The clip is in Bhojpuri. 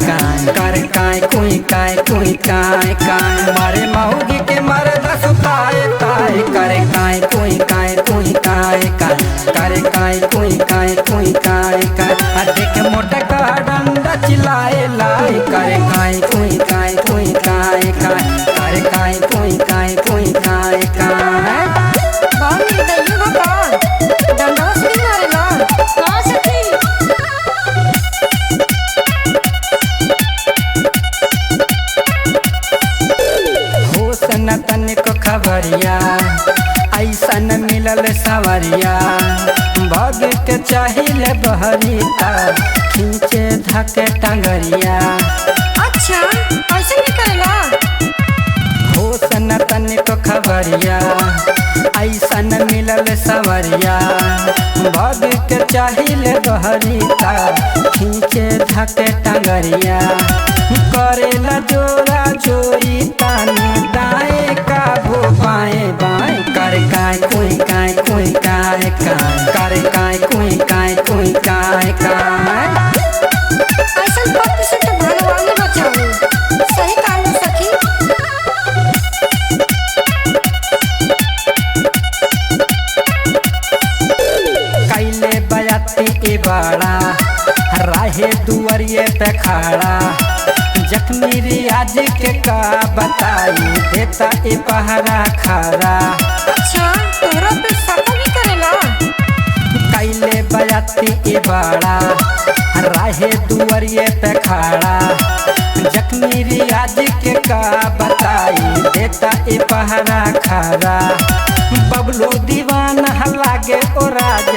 काय कर काय कोई काय मारे मऊगी के मर्द सुताए ताए करे काय कोई काय करे काय कोई काय देख मोटा का डंडा चिल्लाए लाए करे काय कोई काय करे काय कोई काय बाप रे दैयो भगवान डंडा से नहीं मारेला का सखी। होश न तनिक खबरिया ऐसन मिलल सवरिया भग के चाहिए बहरीता खींचे धके टंगरिया। अच्छा ऐसे नहीं करेला। होश न तनिक खबरिया ऐसन मिलल सवरिया भग के चाहिए बहरीता खींचे धके टंगरिया। करेला जोरा जोरी तानी दाएं का भो बाएं करे काय कोई काय करे काय कोई काय ऐसा पति से तो भगवान बचावे सही कहलो सखी। कैले बयाती ए बड़ा राहे दुआरिये पे खड़ा जख्मी रियाज के का बताई देता ए पहरा खरा। अच्छा तोरा पे शक भी करेला। कैले बयाती ए बड़ा राहे दुआरिये पे खड़ा जख्मी रियाज के का बताई देता ए पहरा खरा। बबलू दीवाना लागे ओ राज